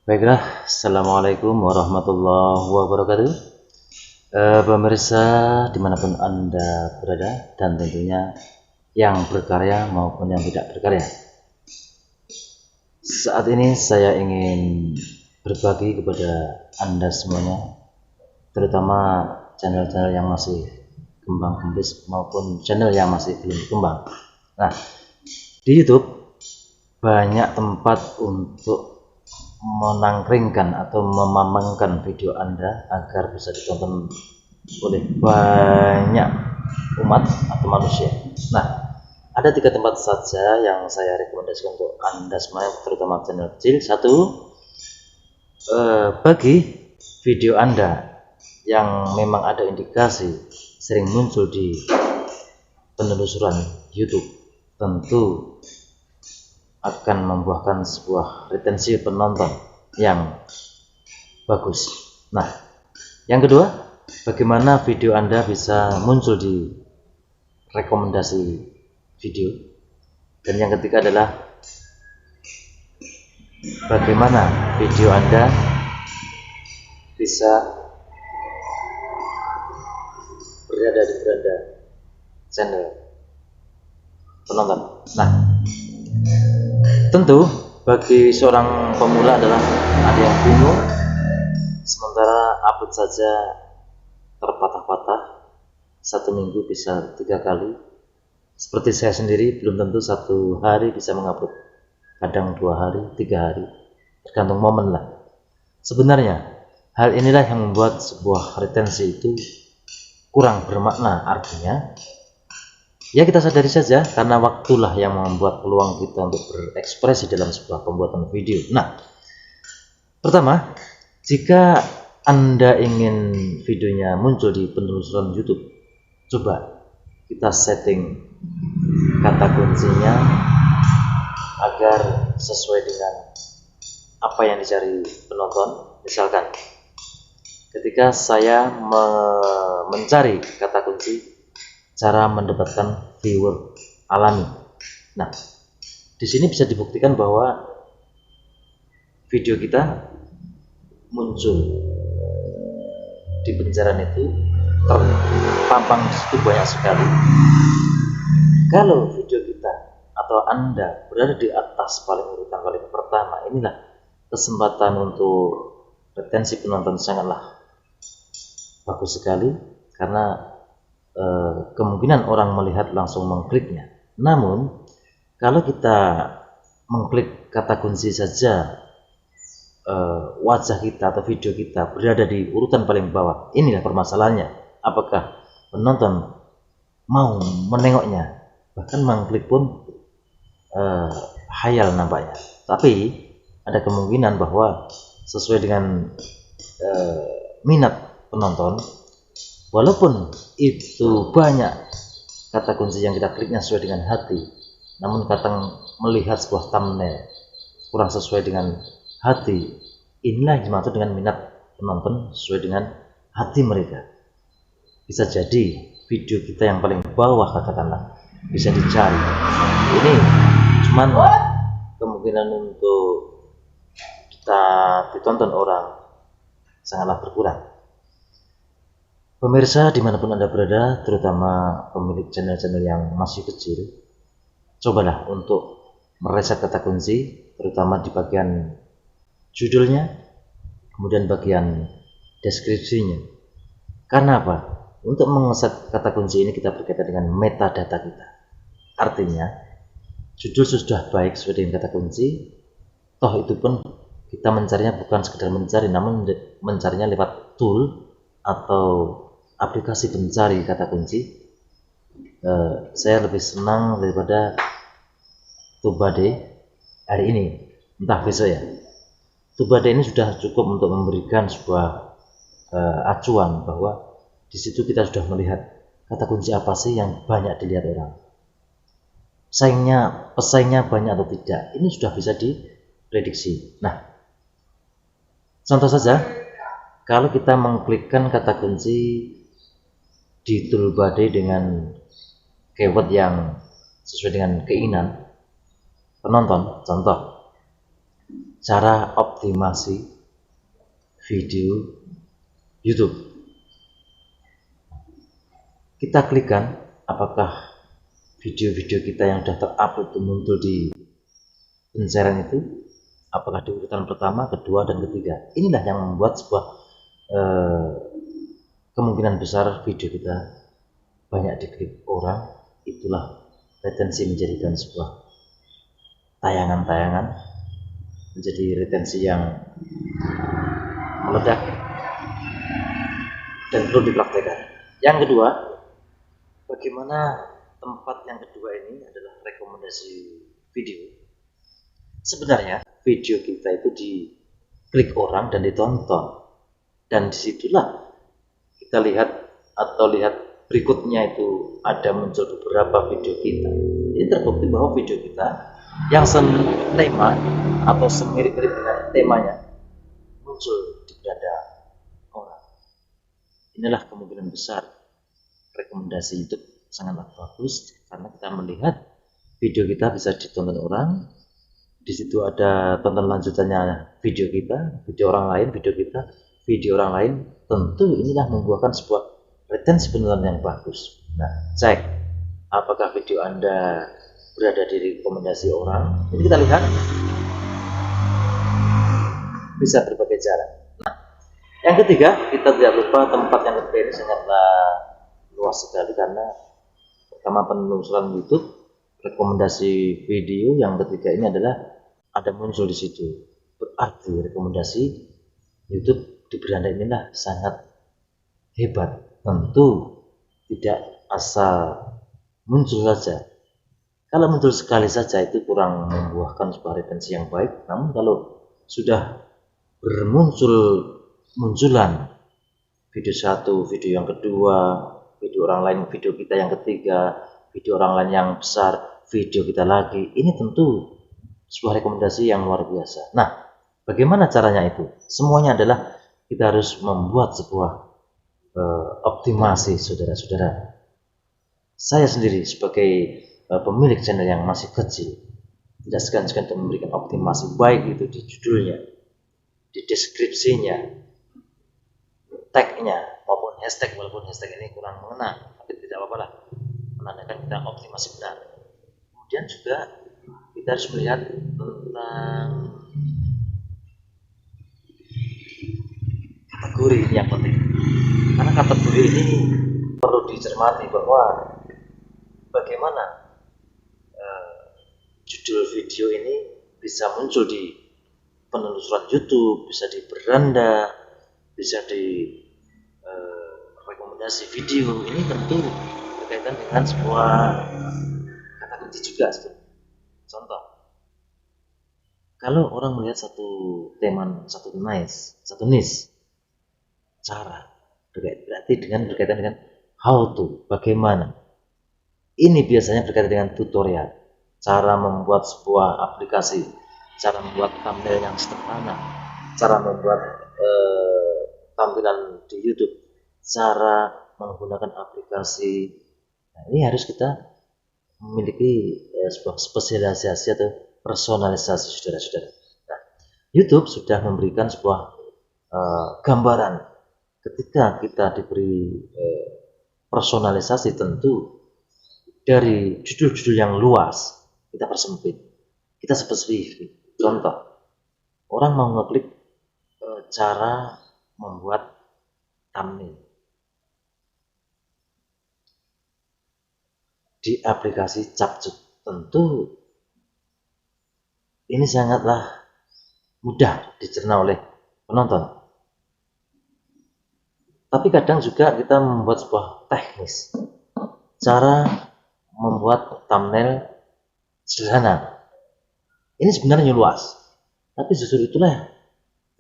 Baiklah, Assalamualaikum warahmatullahi wabarakatuh. Pemirsa dimanapun Anda berada, dan tentunya yang berkarya maupun yang tidak berkarya. Saat ini saya ingin berbagi kepada Anda semuanya, terutama channel-channel yang masih kembang kempis maupun channel yang masih belum berkembang. Nah, di YouTube banyak tempat untuk menangkringkan atau memamangkan video Anda agar bisa ditonton oleh banyak umat atau manusia. Nah, ada 3 tempat saja yang saya rekomendasikan untuk Anda semuanya, terutama channel kecil. Satu, bagi video Anda yang memang ada indikasi sering muncul di penelusuran YouTube, tentu akan membuahkan sebuah retensi penonton yang bagus. Nah, yang kedua, bagaimana video Anda bisa muncul di rekomendasi video. Dan yang ketiga adalah bagaimana video Anda bisa berada di beranda channel penonton. Nah, tentu bagi seorang pemula adalah ada yang bingung, sementara upload saja terpatah-patah, 1 minggu bisa 3 kali. Seperti saya sendiri, belum tentu 1 hari bisa mengupload, kadang 2 hari, 3 hari, tergantung momen lah. Sebenarnya hal inilah yang membuat sebuah retensi itu kurang bermakna. Artinya ya, kita sadari saja, karena waktulah yang membuat peluang kita untuk berekspresi dalam sebuah pembuatan video. Nah, pertama, jika Anda ingin videonya muncul di penelusuran YouTube, coba kita setting kata kuncinya agar sesuai dengan apa yang dicari penonton. Misalkan, ketika saya mencari kata kunci cara mendapatkan viewer alami. Nah, di sini bisa dibuktikan bahwa video kita muncul di pencarian itu terpampang di situ banyak sekali. Kalau video kita atau Anda berada di atas urutan paling pertama, inilah kesempatan untuk retensi penonton sangatlah bagus sekali, karena kemungkinan orang melihat langsung mengkliknya. Namun kalau kita mengklik kata kunci saja, wajah kita atau video kita berada di urutan paling bawah, inilah permasalahannya. Apakah penonton mau menengoknya? Bahkan mengklik pun hayal nampaknya. Tapi ada kemungkinan bahwa sesuai dengan minat penonton, walaupun itu banyak kata kunci yang kita kliknya sesuai dengan hati, namun kadang melihat sebuah thumbnail kurang sesuai dengan hati, inilah yang dimaksud dengan minat penonton sesuai dengan hati mereka. Bisa jadi video kita yang paling bawah, katakanlah, bisa dicari. Ini cuman kemungkinan untuk kita ditonton orang sangatlah berkurang. Pemirsa dimanapun Anda berada, terutama pemilik channel-channel yang masih kecil, cobalah untuk mereset kata kunci, terutama di bagian judulnya, kemudian bagian deskripsinya. Karena apa? Untuk mengeset kata kunci ini kita berkaitan dengan metadata kita. Artinya, judul sudah baik sesuai dengan kata kunci, toh itu pun kita mencarinya bukan sekedar mencari, namun mencarinya lewat tool atau aplikasi pencari kata kunci. Saya lebih senang daripada TubeBuddy hari ini, entah besok ya. TubeBuddy ini sudah cukup untuk memberikan sebuah acuan bahwa di situ kita sudah melihat kata kunci apa sih yang banyak dilihat orang, pesaingnya banyak atau tidak, ini sudah bisa diprediksi. Nah, contoh saja, kalau kita mengklikkan kata kunci di TubeBuddy dengan keyword yang sesuai dengan keinginan penonton, contoh cara optimasi video YouTube. Kita klikkan apakah video-video kita yang sudah terupload itu muncul di pencarian itu, apakah di urutan pertama, kedua, dan ketiga. Inilah yang membuat sebuah kemungkinan besar video kita banyak diklik orang. Itulah retensi menjadikan sebuah tayangan-tayangan menjadi retensi yang meledak dan perlu dipraktekkan. Yang kedua, bagaimana tempat yang kedua ini adalah rekomendasi video. Sebenarnya video kita itu diklik orang dan ditonton, dan disitulah kita lihat berikutnya itu ada muncul beberapa video kita. Ini terbukti bahwa video kita yang setema atau semirip-mirip dengan temanya muncul di beranda orang. Inilah kemungkinan besar rekomendasi YouTube sangatlah bagus karena kita melihat video kita bisa ditonton orang. Di situ ada tonton lanjutannya video kita, video orang lain, video kita, video orang lain. Tentu inilah membuahkan sebuah retensi penonton yang bagus. Nah, cek apakah video Anda berada di rekomendasi orang. Ini kita lihat bisa berbagai cara. Nah, yang ketiga, kita tidak lupa tempat yang ketiga ini sangatlah luas sekali karena pertama penelusuran YouTube, rekomendasi video, yang ketiga ini adalah ada muncul di situ. Berarti rekomendasi YouTube di beranda inilah sangat hebat. Tentu tidak asal muncul saja. Kalau muncul sekali saja itu kurang membuahkan sebuah retensi yang baik. Namun kalau sudah munculan video satu, video yang kedua, video orang lain, video kita yang ketiga, video orang lain yang besar, video kita lagi, ini tentu sebuah rekomendasi yang luar biasa. Nah, bagaimana caranya itu? Semuanya adalah kita harus membuat sebuah optimasi, saudara-saudara. Saya sendiri sebagai pemilik channel yang masih kecil, tidak segan-segan untuk memberikan optimasi, baik itu di judulnya, di deskripsinya, tagnya, maupun hashtag. Walaupun hashtag ini kurang mengena, tapi tidak apa-apa lah, menandakan kita optimasi benar. Kemudian juga kita harus melihat tentang kategori ini yang penting, karena kategori ini perlu dicermati bahwa bagaimana judul video ini bisa muncul di penelusuran YouTube, bisa di beranda, bisa di rekomendasi video. Ini tentu berkaitan dengan sebuah kata kunci juga. Contoh, kalau orang melihat satu tema, satu niche, cara berarti berkaitan dengan how to, bagaimana. Ini biasanya berkaitan dengan tutorial, cara membuat sebuah aplikasi, cara membuat thumbnail yang sederhana, cara membuat tampilan di YouTube, cara menggunakan aplikasi. Nah, ini harus kita memiliki sebuah spesialisasi atau personalisasi, saudara-saudara. Nah, YouTube sudah memberikan sebuah gambaran. Ketika kita diberi personalisasi, tentu dari judul-judul yang luas kita persempit, kita spesifik. Contoh, orang mau ngeklik cara membuat thumbnail di aplikasi Capcut. Tentu ini sangatlah mudah dicerna oleh penonton. Tapi kadang juga kita membuat sebuah teknis, cara membuat thumbnail sederhana. Ini sebenarnya luas, tapi justru itulah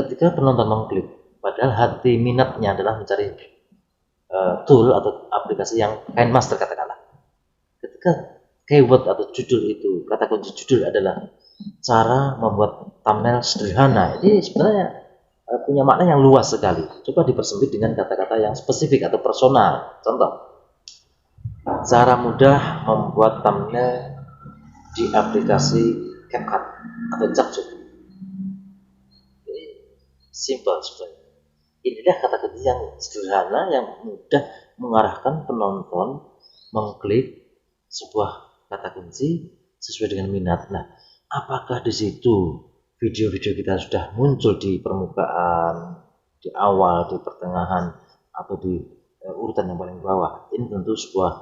ketika penonton mengklik, padahal hati minatnya adalah mencari tool atau aplikasi yang KineMaster katakanlah. Ketika keyword atau judul itu, kata kunci judul adalah cara membuat thumbnail sederhana, ini sebenarnya punya makna yang luas sekali. Coba dipersempit dengan kata-kata yang spesifik atau personal. Contoh, cara mudah membuat thumbnail di aplikasi CapCut atau Capcut. Simpel sebenarnya. Inilah kata kunci yang sederhana yang mudah mengarahkan penonton mengklik sebuah kata kunci sesuai dengan minat. Nah, apakah di situ video-video kita sudah muncul di permukaan, di awal, di pertengahan, atau di urutan yang paling bawah? Ini tentu sebuah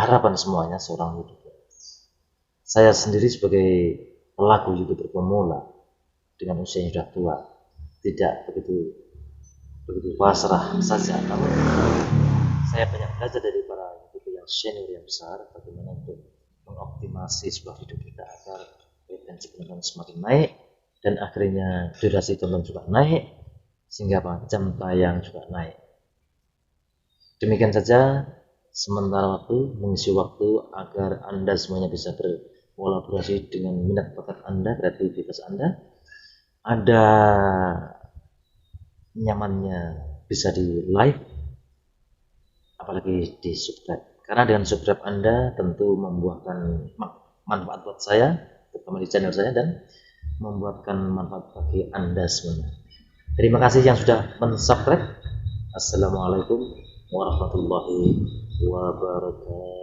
harapan semuanya seorang YouTuber. Saya sendiri sebagai pelaku YouTuber pemula dengan usia yang sudah tua, tidak begitu pasrah saja, namun saya banyak belajar dari para YouTuber yang senior yang besar bagaimana untuk mengoptimasi sebuah video kita agar retensi penonton semakin naik dan akhirnya durasi tonton juga naik sehingga jam tayang juga naik. Demikian saja sementara waktu, mengisi waktu agar Anda semuanya bisa berkolaborasi dengan minat bakat Anda, kreativitas Anda. Ada nyamannya bisa di like, apalagi di subscribe, karena dengan subscribe Anda tentu membuahkan manfaat buat saya, terutama di channel saya, dan membuatkan manfaat bagi Anda semua. Terima kasih yang sudah mensubscribe. Assalamualaikum warahmatullahi wabarakatuh.